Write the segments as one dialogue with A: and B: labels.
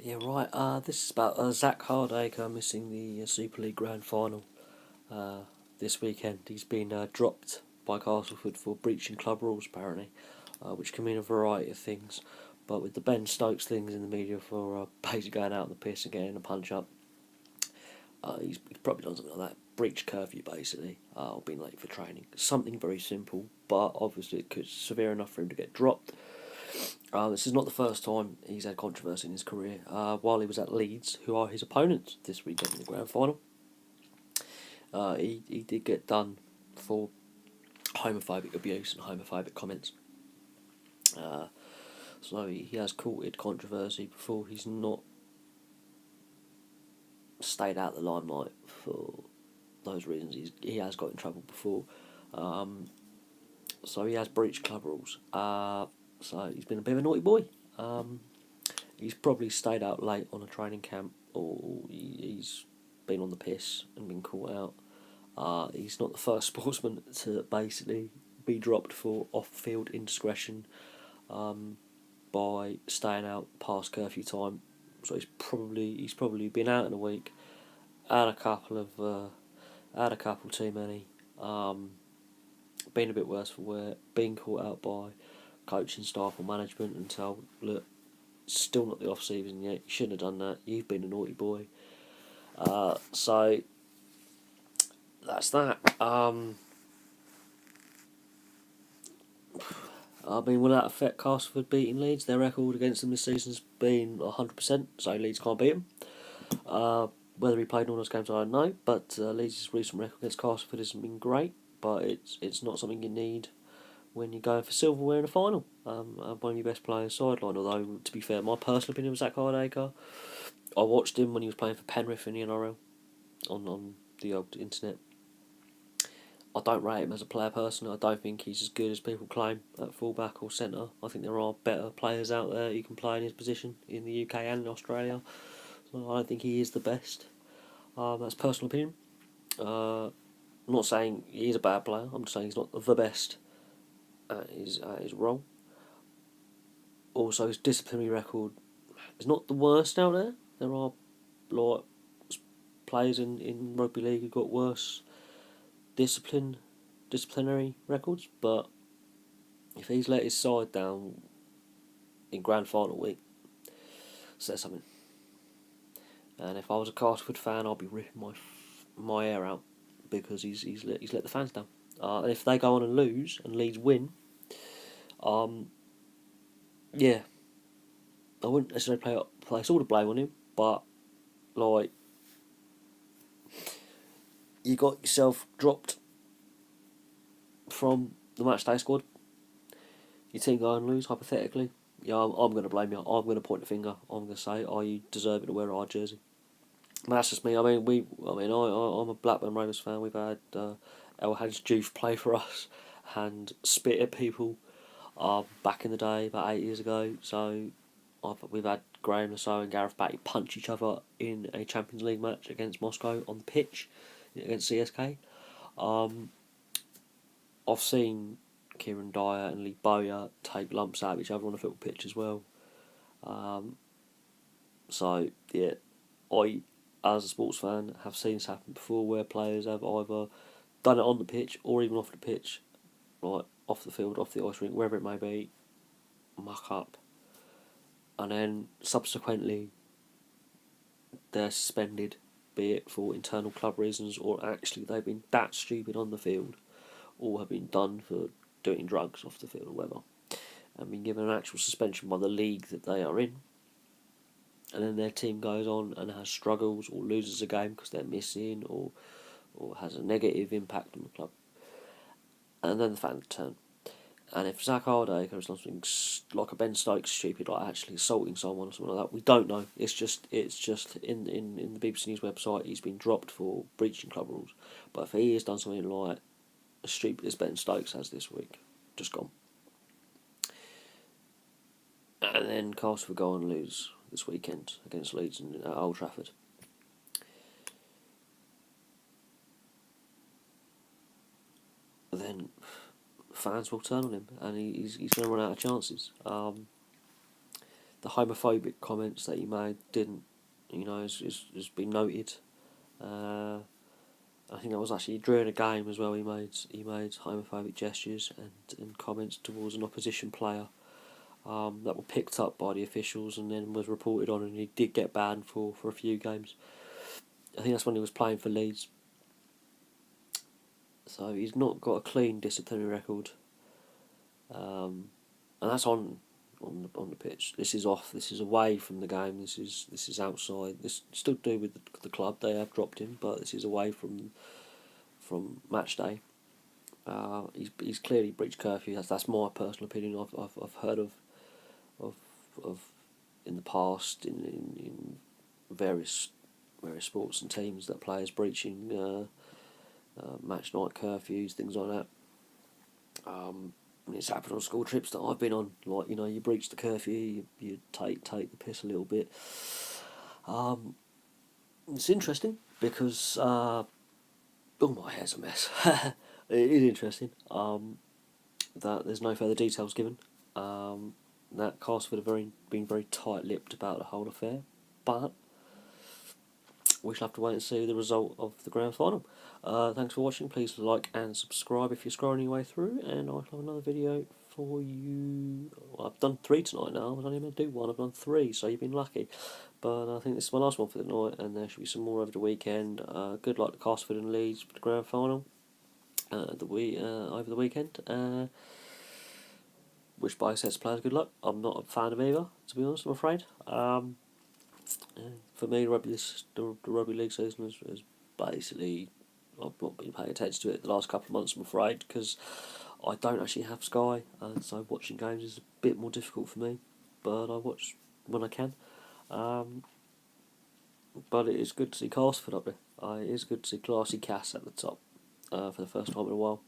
A: Yeah, right. This is about Zach Hardaker missing the Superleague Grand Final uh, this weekend. He's been dropped by Castleford for breaching club rules, apparently, which can mean a variety of things. But with the Ben Stokes things in the media for basically going out on the piss and getting a punch up, he's probably done something like that. Breach curfew, basically, or been late for training. Something very simple, but obviously it could severe enough for him to get dropped. This is not the first time he's had controversy in his career. While he was at Leeds, who are his opponents this weekend in the grand final, he did get done for homophobic abuse and homophobic comments. So he has courted controversy before. He's not stayed out the limelight for those reasons. He has got in trouble before. So he has breached club rules. So he's been a bit of a naughty boy. He's probably stayed out late on a training camp, or he's been on the piss and been caught out. He's not the first sportsman to basically be dropped for off-field indiscretion by staying out past curfew time. So he's probably been out in a week, had a couple too many, been a bit worse for wear, been caught out by coaching staff or management and told, look, still not the off season yet. You shouldn't have done that. You've been a naughty boy. So that's that. Will that affect Castleford beating Leeds? Their record against them this season's been 100%, so Leeds can't beat them. Whether he played all those games, I don't know. But Leeds' recent record against Castleford hasn't been great. But it's not something you need when you're going for silverware in a final. One of your best players sidelined. Although, to be fair, my personal opinion was Zach Hardaker. I watched him when he was playing for Penrith in the NRL on the old internet. I don't rate him as a player personally. I don't think he's as good as people claim at fullback or centre. I think there are better players out there who can play in his position in the UK and in Australia. So I don't think he is the best. That's personal opinion. I'm not saying he is a bad player. I'm just saying he's not the best at his role. Also, his disciplinary record is not the worst out there. There are like players in rugby league who've got worse disciplinary records, but if he's let his side down in grand final week, says something. And if I was a Castleford fan, I'd be ripping my hair out because he's let the fans down. And if they go on and lose and Leeds win, yeah, I wouldn't necessarily place all the blame on him, but like you got yourself dropped from the matchday squad. Your team go and lose, hypothetically. Yeah, I'm going to blame you. I'm going to point the finger. I'm going to say, "Are you deserving to wear our jersey?" But that's just me. I'm a Blackburn Rovers fan. We've had Elhad's Juve play for us and spit at people back in the day, about 8 years ago. So we've had Graham Lasso and Gareth Batty punch each other in a Champions League match against Moscow on the pitch against CSK. I've seen Kieran Dyer and Lee Bowyer take lumps out of each other on the football pitch as well. So yeah, I, as a sports fan, have seen this happen before, where players have either done it on the pitch or even off the pitch, like off the field, off the ice rink, wherever it may be, muck up, and then subsequently they're suspended, be it for internal club reasons or actually they've been that stupid on the field, or have been done for doing drugs off the field or whatever, and been given an actual suspension by the league that they are in. And then their team goes on and has struggles or loses a game because they're missing or has a negative impact on the club. And then the fans turn. And if Zach Hardaker has done something like a Ben Stokes stupid, like actually assaulting someone or something like that, we don't know. It's just in the BBC News website, he's been dropped for breaching club rules. But if he has done something like as stupid as Ben Stokes has this week, just gone. And then Castleford go and lose this weekend against Leeds at Old Trafford. Then fans will turn on him, and he's going to run out of chances. the homophobic comments that he made didn't, has been noted. I think that was actually during a game as well. He made homophobic gestures and comments towards an opposition player, that were picked up by the officials and then was reported on, and he did get banned for a few games. I think that's when he was playing for Leeds. So he's not got a clean disciplinary record, and that's on the pitch. This is off. This is away from the game. This is outside. This still to do with the club. They have dropped him, but this is away from match day. He's clearly breached curfew. That's my personal opinion. I've heard of in the past in various sports and teams that players breaching match night curfews, things like that. It's happened on school trips that I've been on. Like, you breach the curfew, you take the piss a little bit. It's interesting because my hair's a mess. It is interesting that there's no further details given. That Castleford have been very tight-lipped about the whole affair, but we shall have to wait and see the result of the grand final. Thanks for watching. Please like and subscribe if you're scrolling your way through, and I'll have another video for you. Well, I've done 3 tonight now. I was only meant to do 1. I've done 3, so you've been lucky. But I think this is my last one for the night, and there should be some more over the weekend. Good luck to Castleford and Leeds for the grand final over the weekend. Wish both sets of players good luck. I'm not a fan of either, to be honest, I'm afraid. For me, the rugby league season is basically, I've not been paying attention to it the last couple of months, I'm afraid, because I don't actually have Sky, and so watching games is a bit more difficult for me, but I watch when I can. But it is good to see Castleford up there. It is good to see Classy Cass at the top for the first time in a while.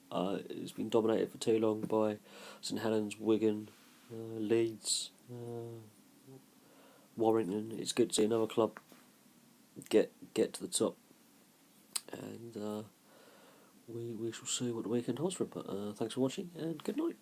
A: It's been dominated for too long by St Helens, Wigan, Leeds, Warrington. It's good to see another club get to the top, and we shall see what the weekend holds for it. But thanks for watching, and good night.